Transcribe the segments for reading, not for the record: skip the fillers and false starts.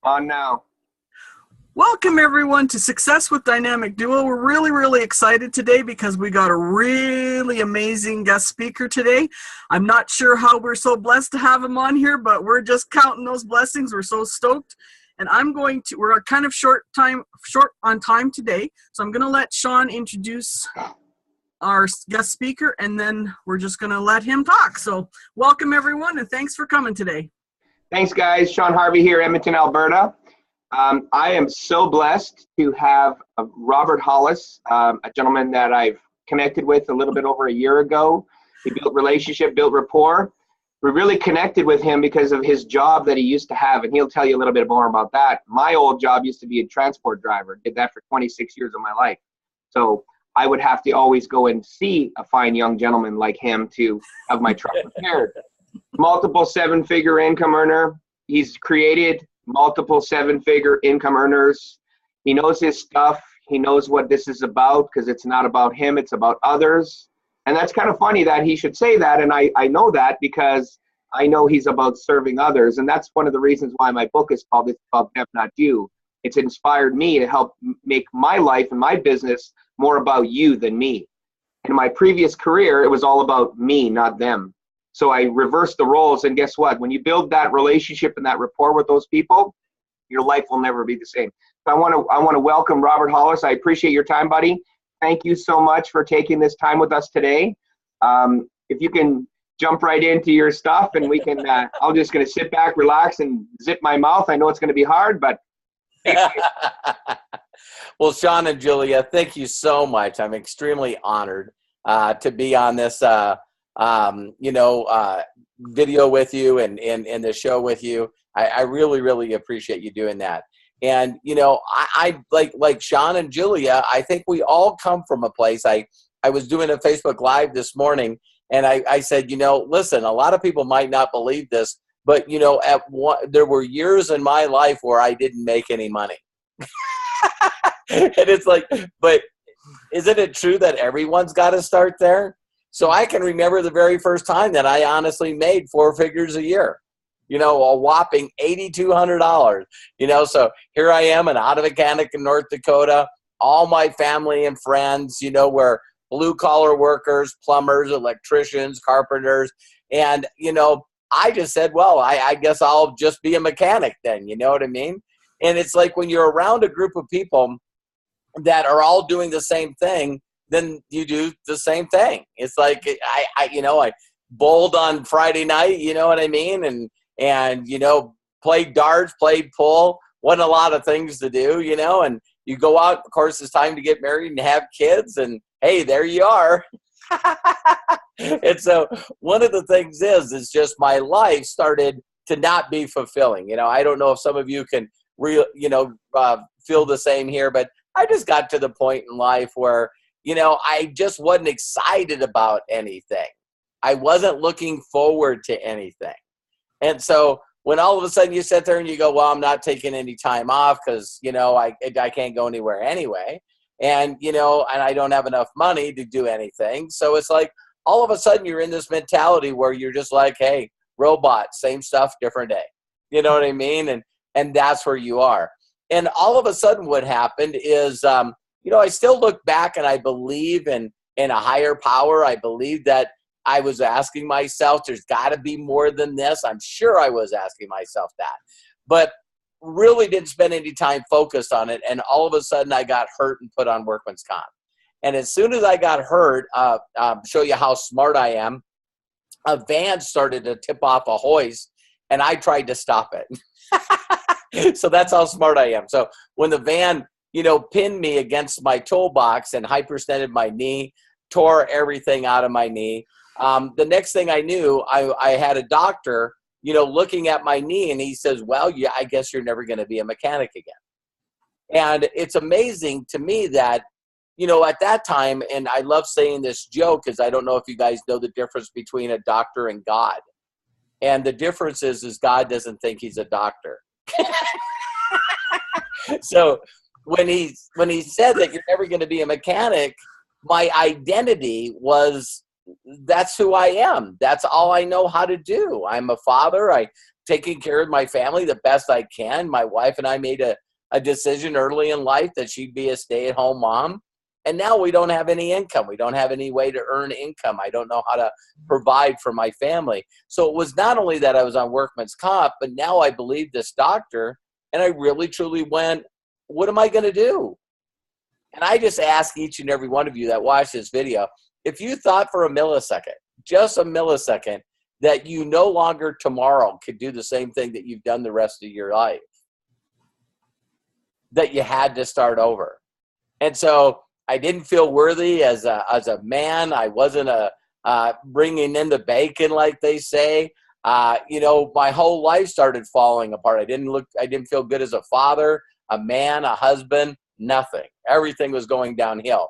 On now. Welcome everyone to Success with Dynamic Duo. We're really excited today because we got a really amazing guest speaker today. I'm not sure how we're so blessed to have him on here, but we're just counting those blessings. We're so stoked. And we're kind of short on time today. So I'm going to let Sean introduce our guest speaker, and then we're just going to let him talk. So welcome everyone, and thanks for coming today. Thanks, guys. Sean Harvey here, Edmonton, Alberta. I am so blessed to have Robert Hollis, a gentleman that I've connected with a little bit over a year ago. He built relationship, built rapport. We really connected with him because of his job that he used to have, and he'll tell you a little bit more about that. My old job used to be a transport driver. Did that for 26 years of my life. So I would have to always go and see a fine young gentleman like him to have my truck repaired. Multiple seven-figure income earner. He's created multiple seven-figure income earners. He knows his stuff. He knows what this is about because it's not about him, it's about others. And that's kind of funny that he should say that, and I know that because I know he's about serving others, and that's one of the reasons why my book is called It's About Them, Not You. It's inspired me to help make my life and my business more about you than me. In my previous career, it was all about me, not them. So I reversed the roles, and guess what? When you build that relationship and that rapport with those people, your life will never be the same. So I want to welcome Robert Hollis. I appreciate your time, buddy. Thank you so much for taking this time with us today. If you can jump right into your stuff, and we can, I'm just going to sit back, relax, and zip my mouth. I know it's going to be hard, but. Well, Sean and Julia, thank you so much. I'm extremely honored to be on this video with you and the show with you. I really appreciate you doing that. And, I like Sean and Julia, I think we all come from a place. I was doing a Facebook Live this morning, and I said, listen, a lot of people might not believe this, but, there were years in my life where I didn't make any money. And it's like, but isn't it true that everyone's got to start there? So I can remember the very first time that I honestly made 4 figures a year, a whopping $8,200, so here I am, an auto mechanic in North Dakota. All my family and friends, were blue collar workers, plumbers, electricians, carpenters. And, I just said, well, I guess I'll just be a mechanic then, you know what I mean? And it's like when you're around a group of people that are all doing the same thing, then you do the same thing. It's like, I bowled on Friday night, you know what I mean? And played darts, played pool, wasn't a lot of things to do, and you go out, of course, it's time to get married and have kids, and hey, there you are. And so one of the things is just my life started to not be fulfilling. I don't know if some of you can feel the same here, but I just got to the point in life where, I just wasn't excited about anything. I wasn't looking forward to anything. And so when all of a sudden you sit there and you go, well, I'm not taking any time off because, I can't go anywhere anyway. And, and I don't have enough money to do anything. So it's like all of a sudden you're in this mentality where you're just like, hey, robot, same stuff, different day. You know what I mean? And that's where you are. And all of a sudden what happened is, I still look back and I believe in a higher power. I believe that I was asking myself, there's got to be more than this. I'm sure I was asking myself that, but really didn't spend any time focused on it. And all of a sudden I got hurt and put on workman's comp. And as soon as I got hurt, show you how smart I am, a van started to tip off a hoist and I tried to stop it. So that's how smart I am. So when the van, pinned me against my toolbox and hyperextended my knee, tore everything out of my knee. The next thing I knew, I had a doctor, looking at my knee, and he says, well, yeah, I guess you're never going to be a mechanic again. And it's amazing to me that, at that time, and I love saying this joke because I don't know if you guys know the difference between a doctor and God. And the difference is God doesn't think he's a doctor. So when he said that you're never going to be a mechanic, my identity was, that's who I am. That's all I know how to do. I'm a father. I taking care of my family the best I can. My wife and I made a decision early in life that she'd be a stay-at-home mom. And now we don't have any income. We don't have any way to earn income. I don't know how to provide for my family. So it was not only that I was on workman's comp, but now I believe this doctor, and I really truly went, what am I going to do? And I just ask each and every one of you that watch this video, if you thought for a millisecond, just a millisecond, that you no longer tomorrow could do the same thing that you've done the rest of your life, that you had to start over. And so I didn't feel worthy as a man. I wasn't bringing in the bacon, like they say. My whole life started falling apart. I didn't feel good as a father, a man, a husband, nothing. Everything was going downhill.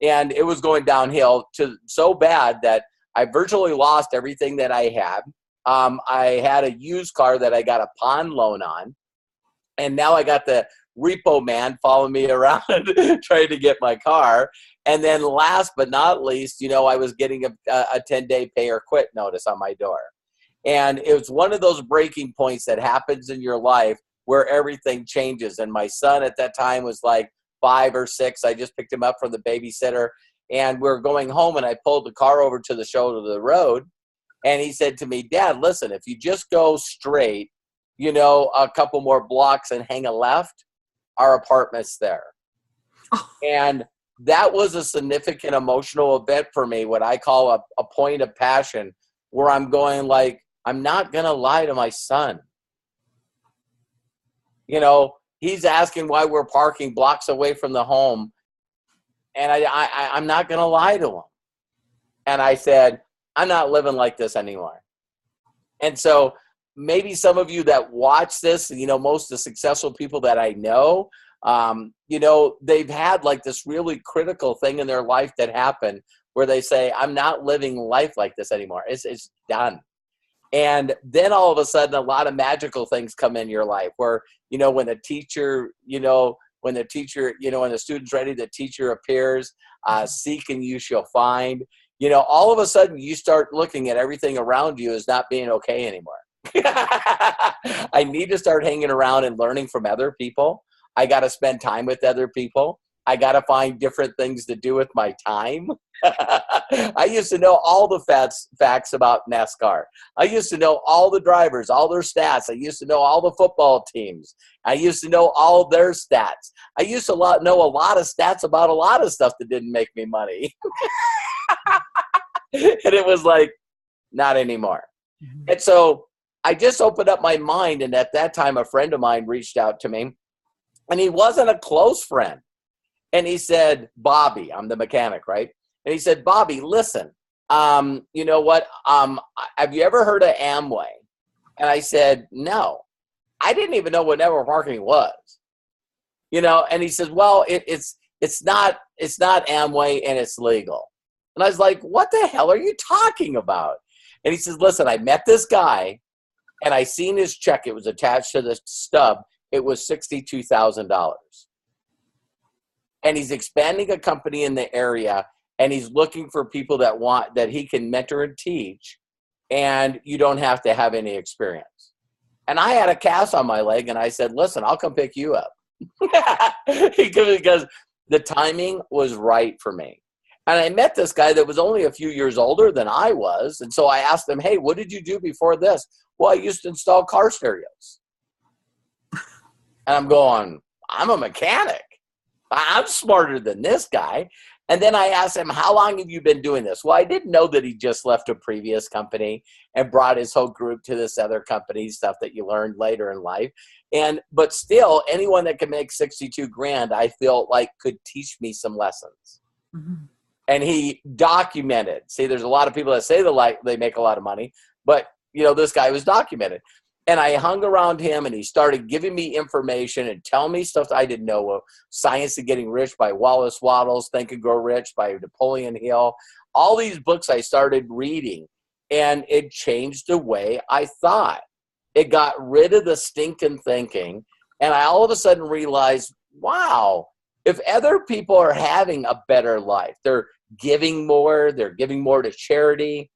And it was going downhill to so bad that I virtually lost everything that I had. I had a used car that I got a pawn loan on. And now I got the repo man following me around trying to get my car. And then last but not least, I was getting a 10-day pay or quit notice on my door. And it was one of those breaking points that happens in your life where everything changes. And my son at that time was like 5 or 6. I just picked him up from the babysitter, and we're going home, and I pulled the car over to the shoulder of the road. And he said to me, Dad, listen, if you just go straight, a couple more blocks and hang a left, our apartment's there. And that was a significant emotional event for me, what I call a point of passion, where I'm going like, I'm not going to lie to my son. He's asking why we're parking blocks away from the home. And I'm not going to lie to him. And I said, I'm not living like this anymore. And so maybe some of you that watch this, most of the successful people that I know, they've had like this really critical thing in their life that happened where they say, I'm not living life like this anymore. It's done. And then all of a sudden, a lot of magical things come in your life where, when the teacher, when the student's ready, the teacher appears, seek and you shall find, all of a sudden you start looking at everything around you as not being okay anymore. I need to start hanging around and learning from other people. I got to spend time with other people. I got to find different things to do with my time. I used to know all the facts about NASCAR. I used to know all the drivers, all their stats. I used to know all the football teams. I used to know all their stats. I used to know a lot of stats about a lot of stuff that didn't make me money. And it was like, not anymore. Mm-hmm. And so I just opened up my mind. And at that time, a friend of mine reached out to me. And he wasn't a close friend. And he said, Bobby, I'm the mechanic, right? And he said, Bobby, listen, you know what? Have you ever heard of Amway? And I said, no. I didn't even know what network marketing was. And he says, well, it's not Amway and it's legal. And I was like, what the hell are you talking about? And he says, listen, I met this guy and I seen his check. It was attached to the stub. It was $62,000. And he's expanding a company in the area, and he's looking for people that he can mentor and teach, and you don't have to have any experience. And I had a cast on my leg, and I said, listen, I'll come pick you up. Because the timing was right for me. And I met this guy that was only a few years older than I was, and so I asked him, hey, what did you do before this? Well, I used to install car stereos. And I'm going, I'm a mechanic. I'm smarter than this guy. And then I asked him, how long have you been doing this? Well, I didn't know that he just left a previous company and brought his whole group to this other company, stuff that you learned later in life. But still, anyone that can make 62 grand, I feel like could teach me some lessons. Mm-hmm. And he documented. See, there's a lot of people that say they make a lot of money, but this guy was documented. And I hung around him, and he started giving me information and telling me stuff that I didn't know. Science of Getting Rich by Wallace Wattles, Think and Grow Rich by Napoleon Hill. All these books I started reading, and it changed the way I thought. It got rid of the stinking thinking, and I all of a sudden realized, wow, if other people are having a better life, they're giving more to charity,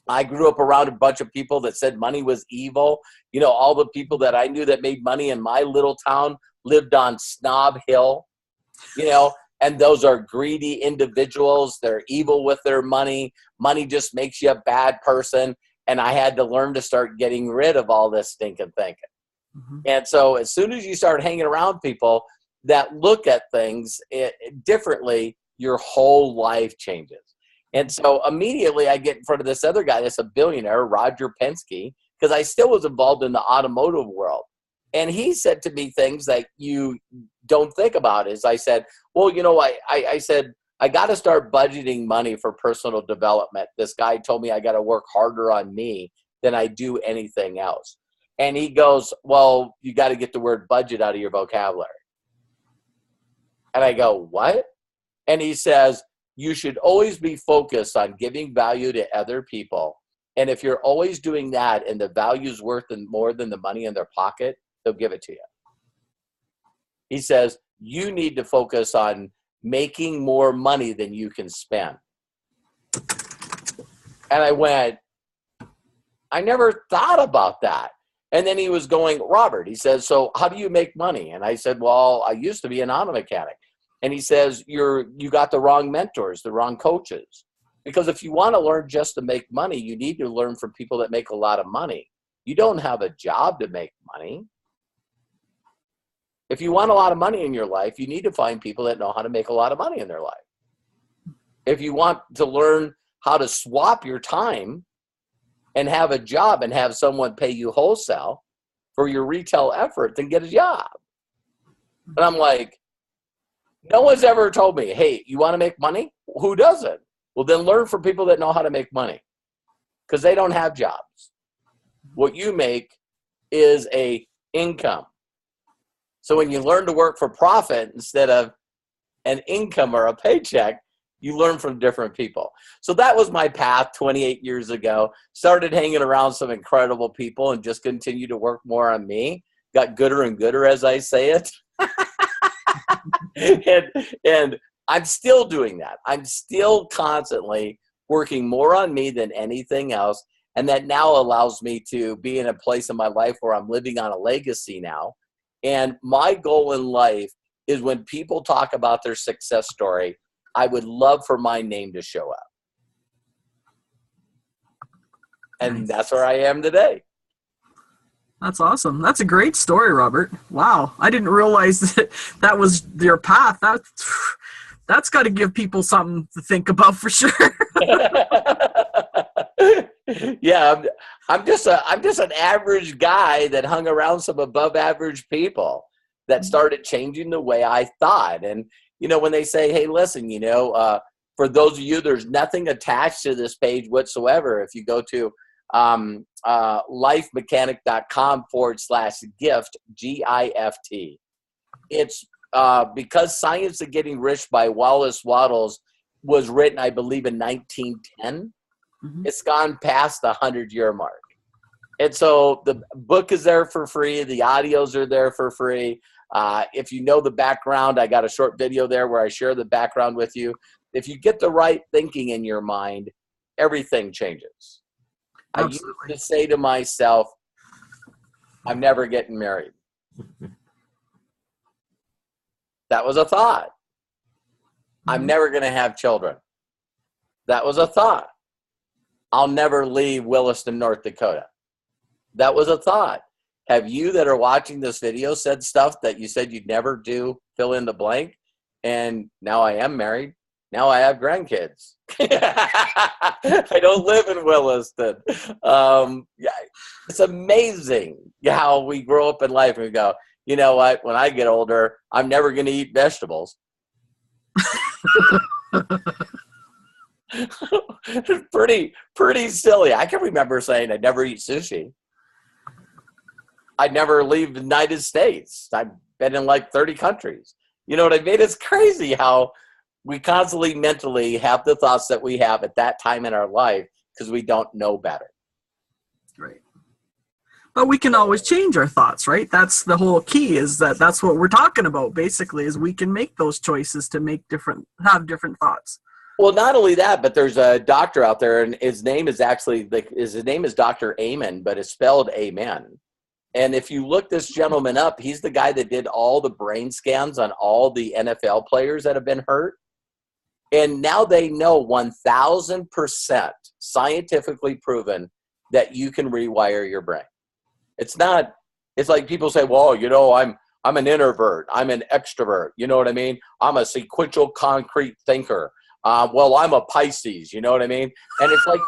I grew up around a bunch of people that said money was evil. You know, all the people that I knew that made money in my little town lived on Snob Hill, you know, and those are greedy individuals. They're evil with their money. Money just makes you a bad person. And I had to learn to start getting rid of all this stinking thinking. Mm-hmm. And so as soon as you start hanging around people that look at things differently, your whole life changes. And so immediately I get in front of this other guy that's a billionaire, Roger Penske, because I still was involved in the automotive world. And he said to me things that you don't think about. Is I said, well, you know, I said, I got to start budgeting money for personal development. This guy told me I got to work harder on me than I do anything else. And he goes, well, you got to get the word budget out of your vocabulary. And I go, what? And he says, you should always be focused on giving value to other people. And if you're always doing that and the value's worth more than the money in their pocket, they'll give it to you. He says, you need to focus on making more money than you can spend. And I went, I never thought about that. And then he was going, Robert, he says, so how do you make money? And I said, well, I used to be an auto mechanic. And he says, you got the wrong mentors, the wrong coaches. Because if you want to learn just to make money, you need to learn from people that make a lot of money. You don't have a job to make money. If you want a lot of money in your life, you need to find people that know how to make a lot of money in their life. If you want to learn how to swap your time and have a job and have someone pay you wholesale for your retail effort, then get a job. And I'm like, no one's ever told me, hey, you want to make money? Who doesn't? Well, then learn from people that know how to make money because they don't have jobs. What you make is a income. So when you learn to work for profit instead of an income or a paycheck, you learn from different people. So that was my path 28 years ago. Started hanging around some incredible people and just continued to work more on me. Got gooder and gooder, as I say it. and I'm still doing that. I'm still constantly working more on me than anything else. And that now allows me to be in a place in my life where I'm living on a legacy now. And my goal in life is when people talk about their success story, I would love for my name to show up. And that's where I am today. That's awesome. That's a great story, Robert. Wow. I didn't realize that was your path. That's got to give people something to think about for sure. Yeah, I'm just an average guy that hung around some above average people that started changing the way I thought. And, you know, when they say, hey, listen, you know, for those of you, there's nothing attached to this page whatsoever. If you go to lifemechanic.com/gift, GIFT. It's because Science of Getting Rich by Wallace Wattles was written, I believe, in 1910. Mm-hmm. It's gone past the 100-year mark. And so the book is there for free. The audios are there for free. If you know the background, I got a short video there where I share the background with you. If you get the right thinking in your mind, everything changes. Absolutely. I used to say to myself, I'm never getting married. That was a thought. I'm never going to have children. That was a thought. I'll never leave Williston, North Dakota. That was a thought. Have you that are watching this video said stuff that you said you'd never do, fill in the blank? And now I am married. Now I have grandkids. I don't live in Williston. Yeah, it's amazing how we grow up in life and we go, you know what, when I get older, I'm never going to eat vegetables. pretty silly. I can remember saying I'd never eat sushi. I'd never leave the United States. I've been in like 30 countries. You know what I mean? It's crazy how we constantly mentally have the thoughts that we have at that time in our life because we don't know better. Right. But we can always change our thoughts, right? That's the whole key, is that's what we're talking about basically, is we can make those choices to have different thoughts. Well, not only that, but there's a doctor out there, and his name is actually his name is Dr. Amen, but it's spelled Amen. And if you look this gentleman up, he's the guy that did all the brain scans on all the NFL players that have been hurt. And now they know 1,000% scientifically proven that you can rewire your brain. It's like people say, well, you know, I'm an introvert. I'm an extrovert. You know what I mean? I'm a sequential concrete thinker. Well, I'm a Pisces. You know what I mean? And it's like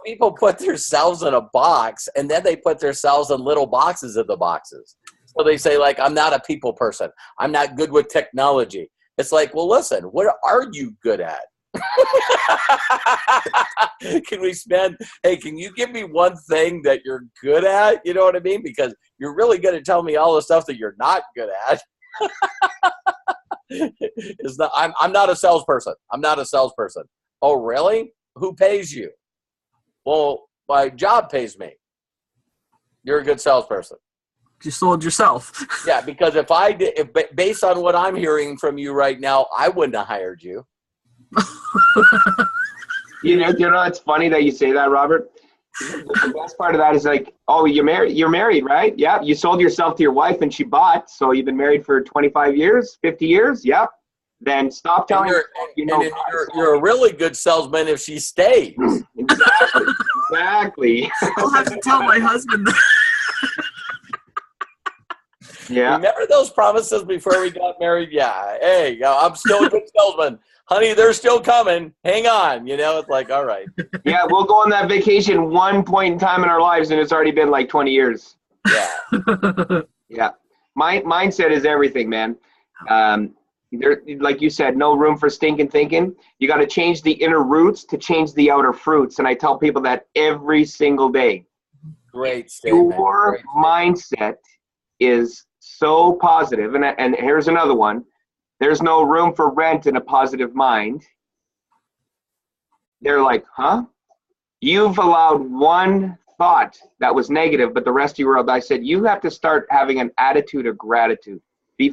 people put themselves in a box, and then they put themselves in little boxes of the boxes. So they say, like, I'm not a people person. I'm not good with technology. It's like, well, listen, what are you good at? Can you give me one thing that you're good at? You know what I mean? Because you're really good at telling me all the stuff that you're not good at. I'm not a salesperson. I'm not a salesperson. Oh, really? Who pays you? Well, my job pays me. You're a good salesperson. You sold yourself. Yeah, because if based on what I'm hearing from you right now, I wouldn't have hired you. You know, it's funny that you say that, Robert. The best part of that is like, oh, you're married, right? Yeah. You sold yourself to your wife and she bought. So you've been married for 25 years, 50 years. Yeah. Then stop telling her, you're a really good salesman if she stays. Exactly. I'll have to tell my husband that. Yeah. Remember those promises before we got married? Yeah. Hey, I'm still a good salesman. Honey, they're still coming. Hang on. You know, it's like, all right. Yeah, we'll go on that vacation one point in time in our lives, and it's already been like 20 years. Yeah. Yeah. Mindset is everything, man. There, like you said, no room for stinking thinking. You got to change the inner roots to change the outer fruits. And I tell people that every single day. Great statement. Your mindset is so positive. And here's another one. There's no room for rent in a positive mind. They're like, huh? You've allowed one thought that was negative, but the rest of your world, I said, you have to start having an attitude of gratitude. Be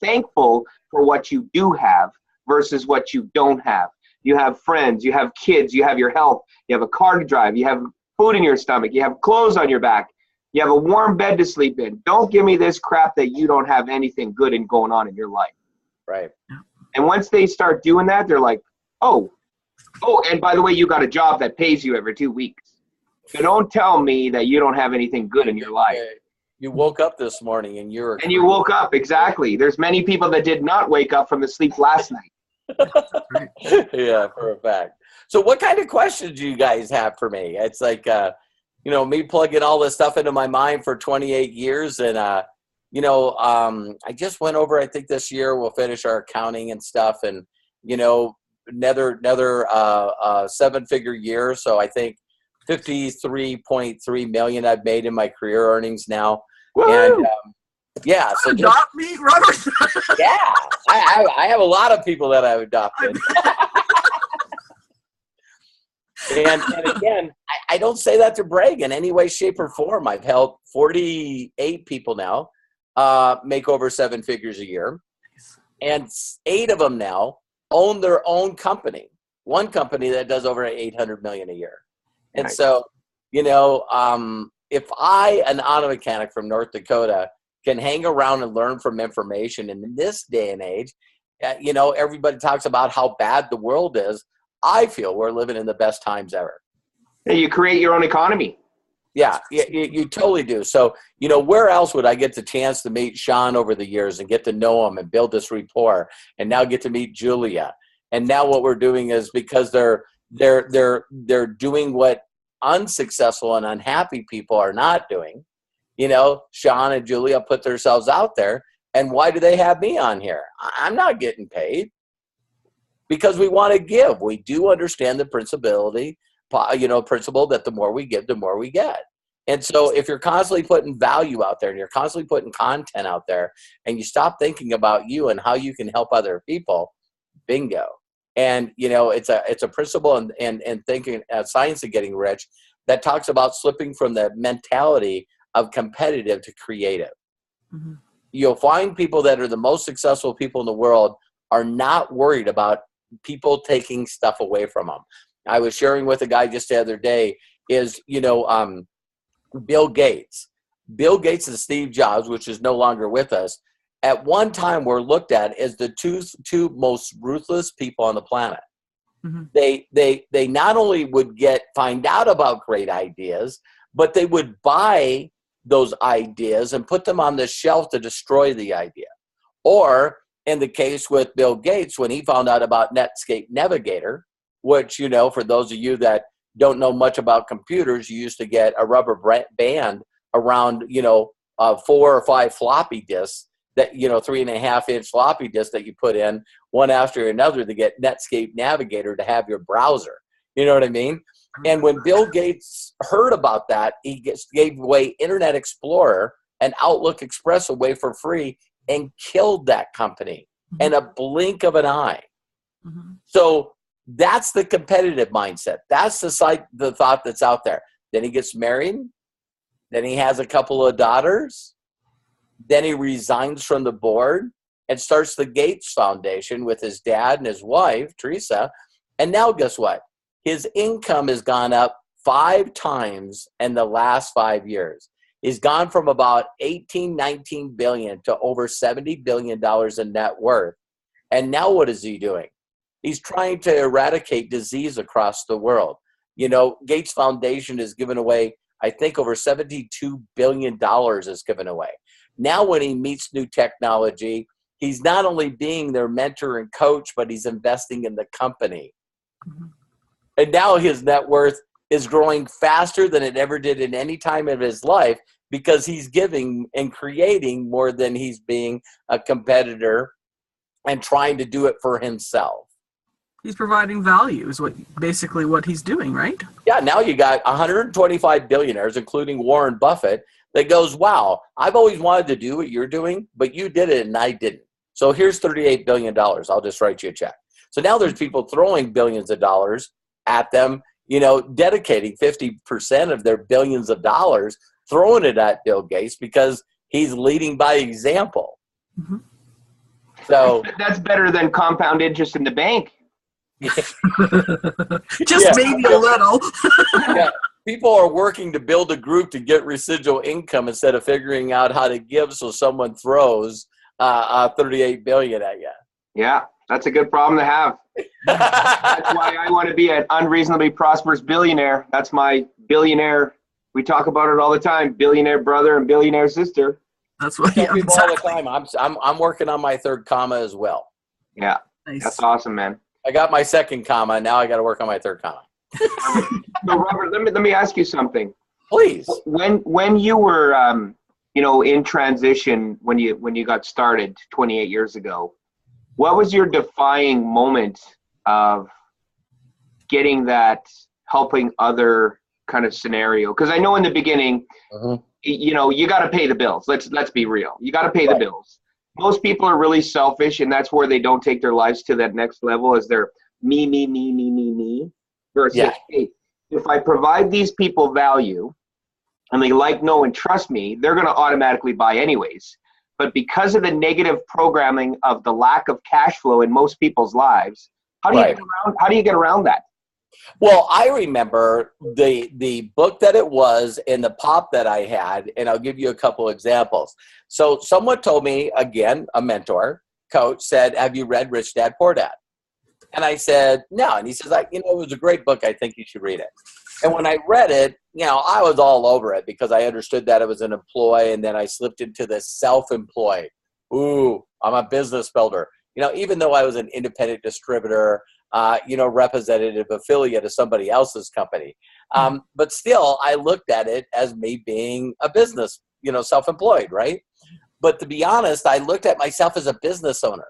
thankful for what you do have versus what you don't have. You have friends, you have kids, you have your health, you have a car to drive, you have food in your stomach, you have clothes on your back, you have a warm bed to sleep in. Don't give me this crap that you don't have anything good and going on in your life. Right. And once they start doing that, they're like, oh, and by the way, you got a job that pays you every 2 weeks. So don't tell me that you don't have anything good in your life. You woke up this morning and you woke up, exactly. There's many people that did not wake up from the sleep last night. Yeah, for a fact. So what kind of questions do you guys have for me? It's like, me plugging all this stuff into my mind for 28 years. And, I just went over, I think this year we'll finish our accounting and stuff. And, another 7-figure year. So I think 53.3 million I've made in my career earnings now. Woo! And yeah, so adopt me, Robert. Yeah, I have a lot of people that I've adopted. and again, I don't say that to brag in any way, shape, or form. I've helped 48 people now make over 7 figures a year, and 8 of them now own their own company. One company that does over 800 million a year. And nice. So, if I, an auto mechanic from North Dakota, can hang around and learn from information in this day and age, everybody talks about how bad the world is. I feel we're living in the best times ever. Yeah, you create your own economy. Yeah, you totally do. So, where else would I get the chance to meet Sean over the years and get to know him and build this rapport, and now get to meet Julia? And now what we're doing is, because they're doing what unsuccessful and unhappy people are not doing. Sean and Julia put themselves out there. And why do they have me on here? I'm not getting paid, because we want to give. We do understand the principle that the more we give, the more we get. And so if you're constantly putting value out there and you're constantly putting content out there, and you stop thinking about you and how you can help other people, bingo. And, it's a principle and thinking, science of getting rich, that talks about slipping from the mentality of competitive to creative. Mm-hmm. You'll find people that are the most successful people in the world are not worried about people taking stuff away from them. I was sharing with a guy just the other day is, Bill Gates. Bill Gates and Steve Jobs, which is no longer with us, at one time were looked at as the two most ruthless people on the planet. Mm-hmm. They not only would find out about great ideas, but they would buy those ideas and put them on the shelf to destroy the idea. Or in the case with Bill Gates, when he found out about Netscape Navigator, which, for those of you that don't know much about computers, you used to get a rubber band around, 4 or 5 floppy disks that, 3.5-inch floppy disks that you put in one after another to get Netscape Navigator to have your browser. You know what I mean? And when Bill Gates heard about that, he gave away Internet Explorer and Outlook Express away for free and killed that company in a blink of an eye. Mm-hmm. So that's the competitive mindset. That's the thought that's out there. Then he gets married. Then he has a couple of daughters. Then he resigns from the board and starts the Gates Foundation with his dad and his wife, Teresa. And now guess what? His income has gone up 5 times in the last 5 years. He's gone from about 19 billion to over $70 billion in net worth. And now what is he doing? He's trying to eradicate disease across the world. Gates Foundation has given away, I think, over $72 billion is given away. Now when he meets new technology, he's not only being their mentor and coach, but he's investing in the company. Mm-hmm. And now his net worth is growing faster than it ever did in any time of his life because he's giving and creating more than he's being a competitor and trying to do it for himself. He's providing value is basically what he's doing, right? Yeah, now you got 125 billionaires, including Warren Buffett, that goes, wow, I've always wanted to do what you're doing, but you did it and I didn't. So here's $38 billion. I'll just write you a check. So now there's people throwing billions of dollars at them, dedicating 50% of their billions of dollars, throwing it at Bill Gates because he's leading by example. Mm-hmm. So that's better than compound interest in the bank. Just maybe a little. Yeah. People are working to build a group to get residual income instead of figuring out how to give so someone throws $38 billion at you. Yeah, that's a good problem to have. That's why I want to be an unreasonably prosperous billionaire. That's my billionaire. We talk about it all the time. Billionaire brother and billionaire sister. That's what people exactly. All the time. I'm working on my 3rd comma as well. Yeah, nice. That's awesome, man. I got my 2nd comma. Now I got to work on my 3rd comma. So Robert, let me ask you something. Please. When you were in transition, when you got started 28 years ago, what was your defining moment of getting that helping other kind of scenario? Because I know in the beginning, you got to pay the bills. Let's be real. You got to pay the bills. Most people are really selfish, and that's where they don't take their lives to that next level. Is they're me. Versus, hey, if I provide these people value, and they like, know, and trust me, they're going to automatically buy anyways. But because of the negative programming of the lack of cash flow in most people's lives, how do you get around that? Well, I remember the book that it was and the pop that I had, and I'll give you a couple examples. So someone told me, again, a mentor, coach, said, have you read Rich Dad, Poor Dad? And I said, no. And he says, it was a great book. I think you should read it. And when I read it, I was all over it because I understood that it was an employee, and then I slipped into the self-employed. Ooh, I'm a business builder. Even though I was an independent distributor, representative affiliate of somebody else's company. But still, I looked at it as me being a business, self-employed, right? But to be honest, I looked at myself as a business owner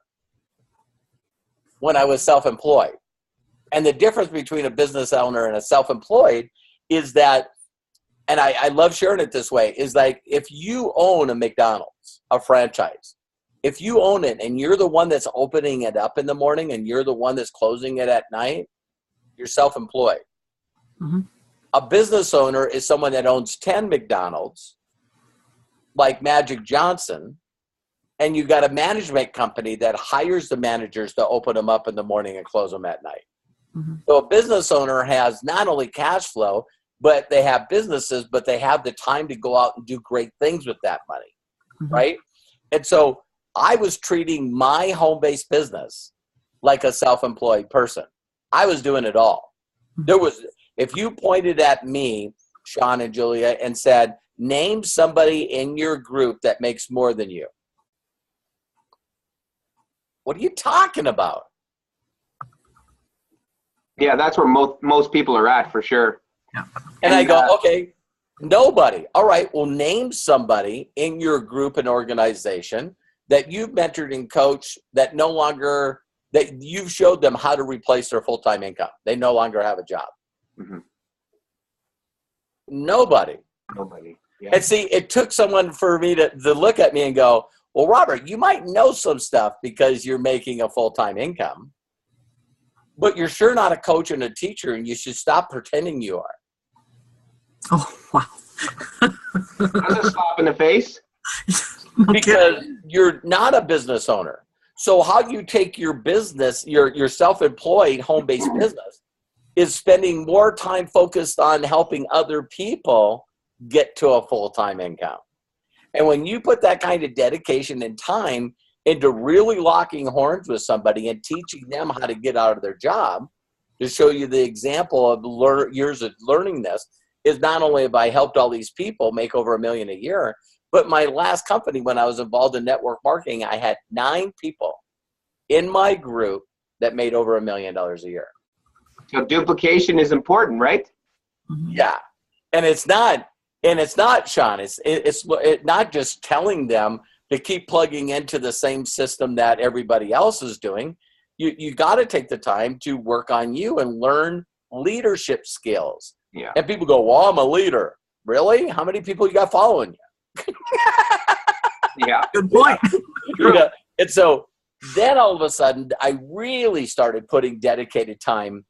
when I was self-employed. And the difference between a business owner and a self-employed is that, and I love sharing it this way, is like if you own a McDonald's, a franchise, if you own it and you're the one that's opening it up in the morning and you're the one that's closing it at night, you're self-employed. Mm-hmm. A business owner is someone that owns 10 McDonald's, like Magic Johnson, and you got a management company that hires the managers to open them up in the morning and close them at night. Mm-hmm. So a business owner has not only cash flow, but they have businesses, but they have the time to go out and do great things with that money, Mm-hmm. right? And so I was treating my home-based business like a self-employed person. I was doing it all. If you pointed at me, Sean and Julia, and said, name somebody in your group that makes more than you. What are you talking about? Yeah, that's where most people are at, for sure. Yeah. And I go, okay, nobody. All right, well, name somebody in your group and organization that you've mentored and coached that no longer, that you've showed them how to replace their full-time income. They no longer have a job. Mm-hmm. Nobody. Yeah. And see, it took someone for me to look at me and go, well, Robert, you might know some stuff because you're making a full-time income, but you're sure not a coach and a teacher, and you should stop pretending you are. Oh, wow. That's a slap in the face. Because you're not a business owner. So how you take your business, your self-employed home-based business, is spending more time focused on helping other people get to a full-time income. And when you put that kind of dedication and time into really locking horns with somebody and teaching them how to get out of their job, to show you the example of years of learning this, is not only have I helped all these people make over $1 million a year, but my last company, when I was involved in network marketing, I had 9 people in my group that made over $1 million a year. So duplication is important, right? Yeah. And it's not, Sean, it's not just telling them to keep plugging into the same system that everybody else is doing. You got to take the time to work on you and learn leadership skills. Yeah. And people go, well, I'm a leader. Really? How many people you got following you? Yeah. Good point. Yeah. And so then all of a sudden, I really started putting dedicated time.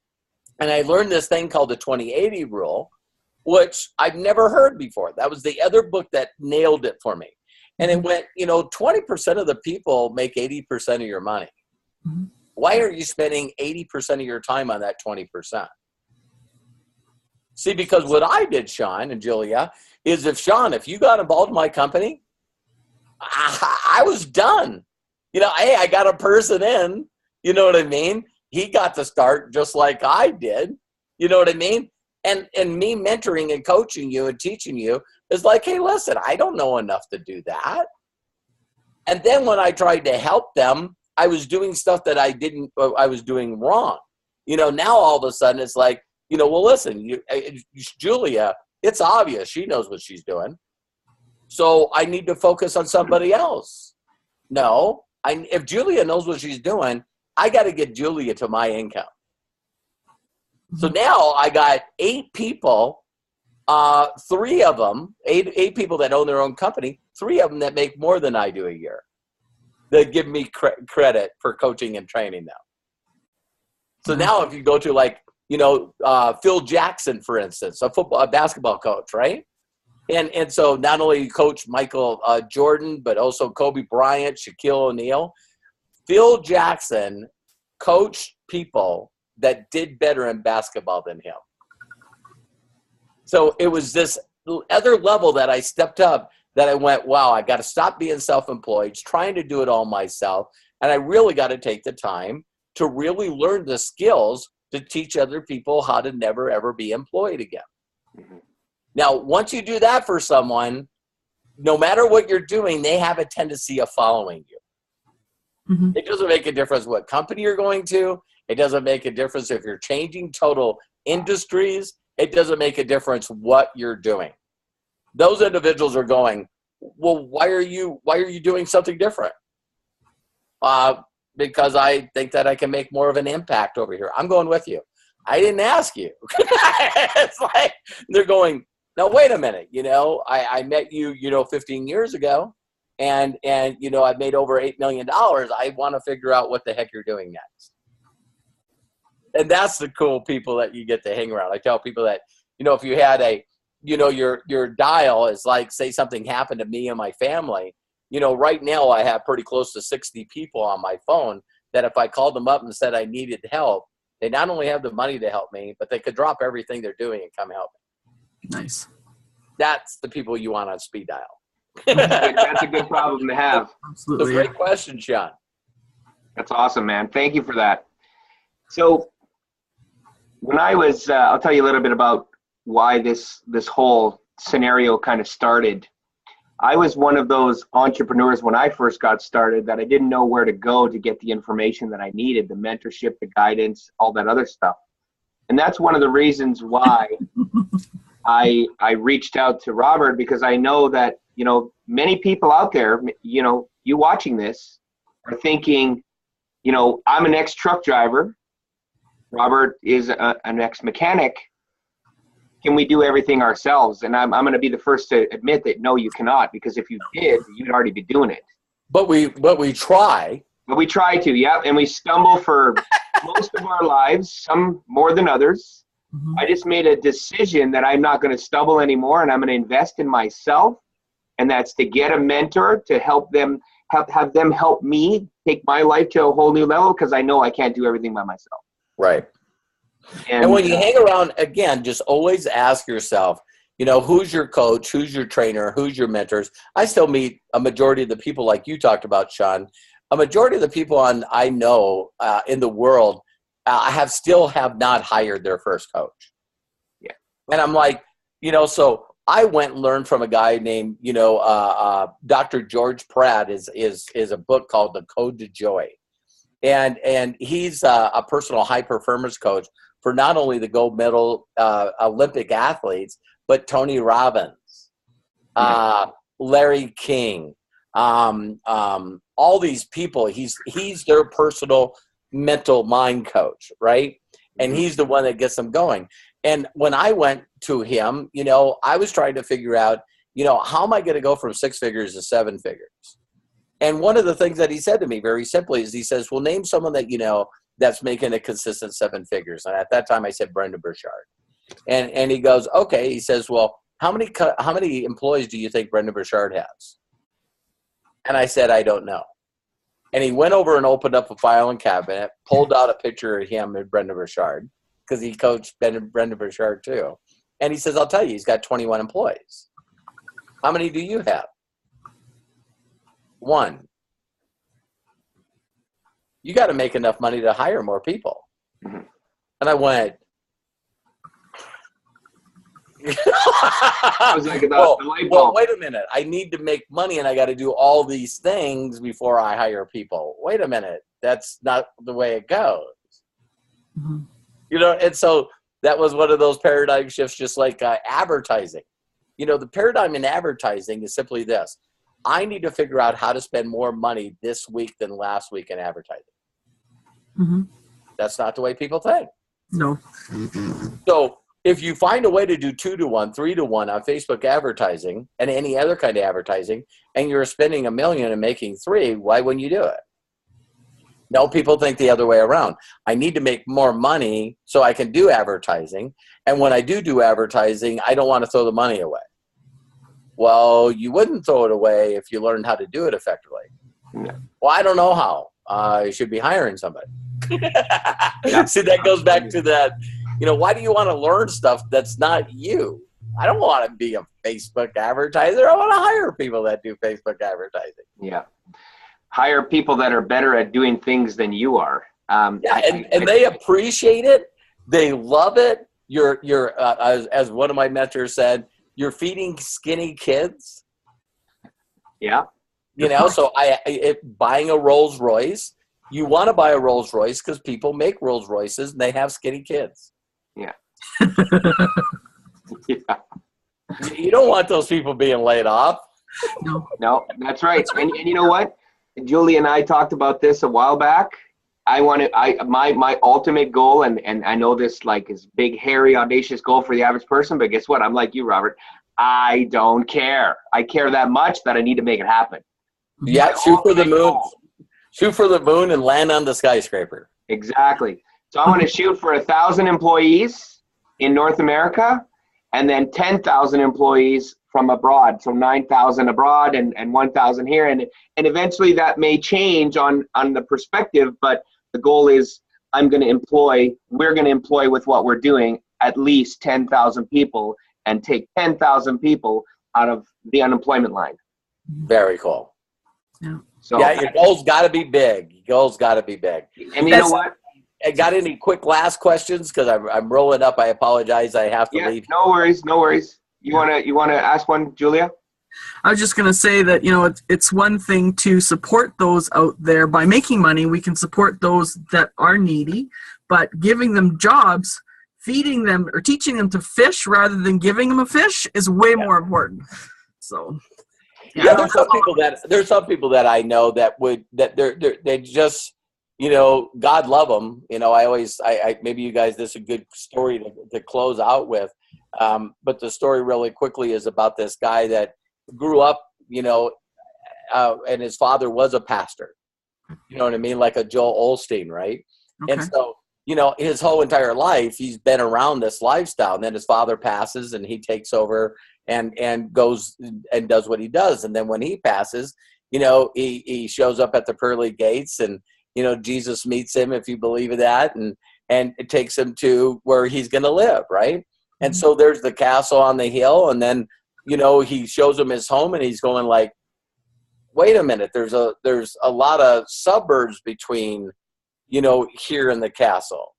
And I learned this thing called the 20/80 rule, which I've never heard before. That was the other book that nailed it for me. And it went, 20% of the people make 80% of your money. Mm-hmm. Why are you spending 80% of your time on that 20%? See, because what I did, Sean and Julia, is if you got involved in my company, I was done. Hey, I got a person in, you know what I mean? He got to start just like I did, you know what I mean? And me mentoring and coaching you and teaching you is like, hey, listen, I don't know enough to do that. And then when I tried to help them, I was doing stuff that I was doing wrong. Now all of a sudden it's like, well, listen, Julia, it's obvious she knows what she's doing. So I need to focus on somebody else. No, if Julia knows what she's doing, I got to get Julia to my income. So now I got 8 people, 3 of them, 8 people that own their own company, 3 of them that make more than I do a year. They give me credit for coaching and training them. So now if you go to Phil Jackson, for instance, a basketball coach, right? And so not only coach Michael Jordan, but also Kobe Bryant, Shaquille O'Neal. Phil Jackson coached people that did better in basketball than him. So it was this other level that I stepped up that I went, wow, I got to stop being self-employed, trying to do it all myself. And I really got to take the time to really learn the skills to teach other people how to never, ever be employed again. Mm-hmm. Now, once you do that for someone, no matter what you're doing, they have a tendency of following you. Mm-hmm. It doesn't make a difference what company you're going to. It doesn't make a difference if you're changing total industries. It doesn't make a difference what you're doing. Those individuals are going, well, why are you doing something different? Because I think that I can make more of an impact over here. I'm going with you. I didn't ask you. It's like they're going, now, wait a minute. I met you, 15 years ago. And I made over $8 million. I want to figure out what the heck you're doing next. And that's the cool people that you get to hang around. I tell people that, if you had your dial is like, say something happened to me and my family, right now I have pretty close to 60 people on my phone that if I called them up and said I needed help, they not only have the money to help me, but they could drop everything they're doing and come help me. Nice. That's the people you want on speed dial. That's a good problem to have. Absolutely. Great question, Sean. That's awesome, man. Thank you for that. So when I was, I'll tell you a little bit about why this whole scenario kind of started. I was one of those entrepreneurs when I first got started that I didn't know where to go to get the information that I needed, the mentorship, the guidance, all that other stuff. And that's one of the reasons why I reached out to Robert, because I know that, many people out there, you watching this are thinking, I'm an ex-truck driver. Robert is an ex-mechanic. Can we do everything ourselves? And I'm going to be the first to admit that no, you cannot, because if you did, you'd already be doing it. But we try. But we try to, yeah, and we stumble for most of our lives, some more than others. Mm-hmm. I just made a decision that I'm not going to stumble anymore, and I'm going to invest in myself, and that's to get a mentor to help them, have them help me take my life to a whole new level, because I know I can't do everything by myself. Right. And when you hang around, again, just always ask yourself, who's your coach, who's your trainer, who's your mentors. I still meet a majority of the people like you talked about, Sean. A majority of the people I know in the world still have not hired their first coach. Yeah. And I'm like, so I went and learned from a guy named, Dr. George Pratt is a book called The Code to Joy. And he's a personal high performance coach for not only the gold medal Olympic athletes, but Tony Robbins, Larry King, all these people. He's their personal mental mind coach, right? And he's the one that gets them going. And when I went to him, I was trying to figure out, how am I going to go from 6 figures to 7 figures? And one of the things that he said to me very simply is he says, well, name someone that that's making a consistent 7 figures. And at that time I said Brenda Burchard. And he goes, okay. He says, well, how many employees do you think Brenda Burchard has? And I said, I don't know. And he went over and opened up a filing cabinet, pulled out a picture of him and Brenda Burchard, because he coached Brenda Burchard too. And he says, I'll tell you, he's got 21 employees. How many do you have? 1. You got to make enough money to hire more people. Mm-hmm. And I went, I was like, the light bulb. wait a minute. I need to make money and I got to do all these things before I hire people. Wait a minute. That's not the way it goes. Mm-hmm. And so that was one of those paradigm shifts, just like advertising. The paradigm in advertising is simply this. I need to figure out how to spend more money this week than last week in advertising. Mm-hmm. That's not the way people think. No. So if you find a way to do 2-to-1, 3-to-1 on Facebook advertising and any other kind of advertising, and you're spending $1 million and making 3, why wouldn't you do it? No, people think the other way around. I need to make more money so I can do advertising. And when I do advertising, I don't want to throw the money away. Well, you wouldn't throw it away if you learned how to do it effectively. Yeah. Well, I don't know how. You should be hiring somebody. See, that goes back to that, why do you want to learn stuff that's not you? I don't want to be a Facebook advertiser. I want to hire people that do Facebook advertising. Yeah. Hire people that are better at doing things than you are. And they appreciate it. They love it. You're as one of my mentors said, you're feeding skinny kids. Yeah. So buying a Rolls Royce, you want to buy a Rolls Royce because people make Rolls Royces and they have skinny kids. Yeah. Yeah. You don't want those people being laid off. No, that's right. And you know what? Julie and I talked about this a while back. My ultimate goal, and I know this is big, hairy, audacious goal for the average person, but guess what? I'm like you, Robert. I don't care. I care that much that I need to make it happen. Yeah, shoot for the moon. Shoot for the moon and land on the skyscraper. Exactly. So I want to shoot for 1,000 employees in North America, and then 10,000 employees from abroad. So 9,000 abroad and 1,000 here. And eventually that may change on the perspective, but the goal is we're going to employ with what we're doing at least 10,000 people and take 10,000 people out of the unemployment line. Very cool. Yeah. So yeah, your goal's got to be big. Your goal's got to be big. And you know what? I got any quick last questions? Because I'm rolling up. I apologize. I have to leave. No worries. No worries. You wanna ask one, Julia? I was just going to say that, it's one thing to support those out there by making money. We can support those that are needy, but giving them jobs, feeding them or teaching them to fish rather than giving them a fish is way more important. So, yeah, there's some people that I know that they just, God love them. I maybe you guys, this is a good story to close out with. But the story really quickly is about this guy that grew up, and his father was a pastor. You know what I mean? Like a Joel Osteen, right? Okay. And so, his whole entire life, he's been around this lifestyle. And then his father passes and he takes over and goes and does what he does. And then when he passes, he shows up at the pearly gates and, Jesus meets him, if you believe in that, and it takes him to where he's going to live, right? And so there's the castle on the hill, and then, he shows him his home, and he's going like, wait a minute, there's a lot of suburbs between, here and the castle.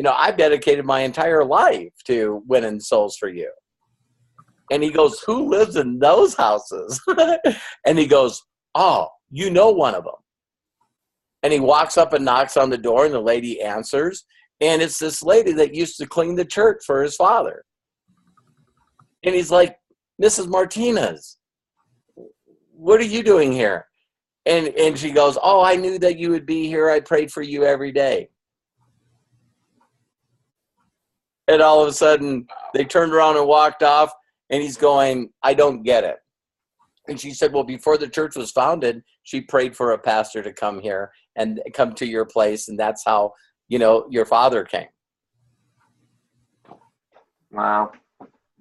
I've dedicated my entire life to winning souls for you. And he goes, who lives in those houses? And he goes, oh, one of them. And he walks up and knocks on the door, and the lady answers. And it's this lady that used to clean the church for his father. And he's like, Mrs. Martinez, what are you doing here? And she goes, oh, I knew that you would be here. I prayed for you every day. And all of a sudden, they turned around and walked off. And he's going, I don't get it. And she said, well, before the church was founded, she prayed for a pastor to come here and come to your place. And that's how, your father came. Wow.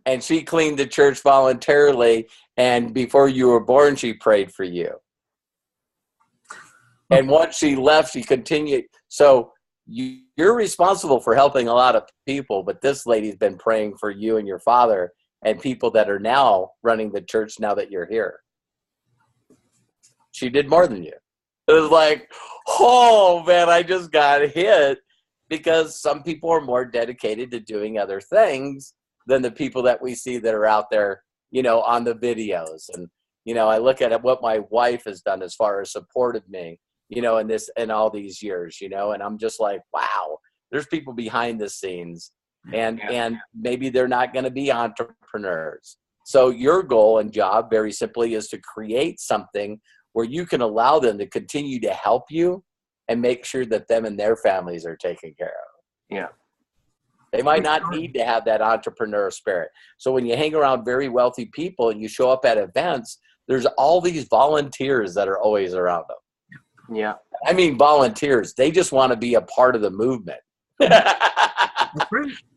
And she cleaned the church voluntarily. And before you were born, she prayed for you. And once she left, she continued. So you're responsible for helping a lot of people. But this lady's been praying for you and your father and people that are now running the church now that you're here. She did more than you. It was like, oh, man, I just got hit, because some people are more dedicated to doing other things than the people that we see that are out there, on the videos. And, I look at what my wife has done as far as supported me, in all these years, and I'm just like, wow, there's people behind the scenes. And maybe they're not going to be entrepreneurs. So your goal and job, very simply, is to create something where you can allow them to continue to help you and make sure that them and their families are taken care of. Yeah. They might not need to have that entrepreneur spirit. So when you hang around very wealthy people and you show up at events, there's all these volunteers that are always around them. Yeah. I mean, volunteers. They just want to be a part of the movement.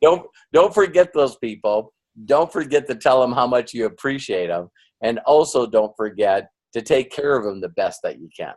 Don't forget those people. Don't forget to tell them how much you appreciate them. And also don't forget to take care of them the best that you can.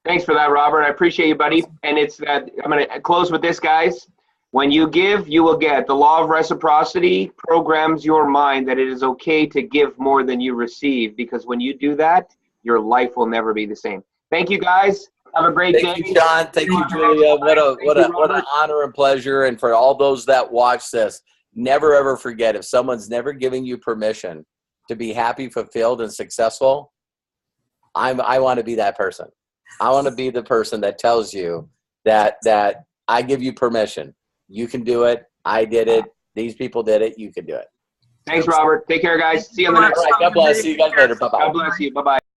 Thanks for that, Robert. I appreciate you, buddy. And it's that I'm going to close with this, guys. When you give, you will get. The law of reciprocity programs your mind that it is okay to give more than you receive, because when you do that, your life will never be the same. Thank you, guys. Have a great day. Thank you, John. Thank you, Julia. What an honor and pleasure. And for all those that watch this, never ever forget, if someone's never giving you permission to be happy, fulfilled, and successful, I want to be that person. I want to be the person that tells you that I give you permission. You can do it. I did it. These people did it. You can do it. Thanks, Robert. Take care, guys. See you on the next one. God bless. See you guys later. Bye-bye. God bless you. Bye-bye.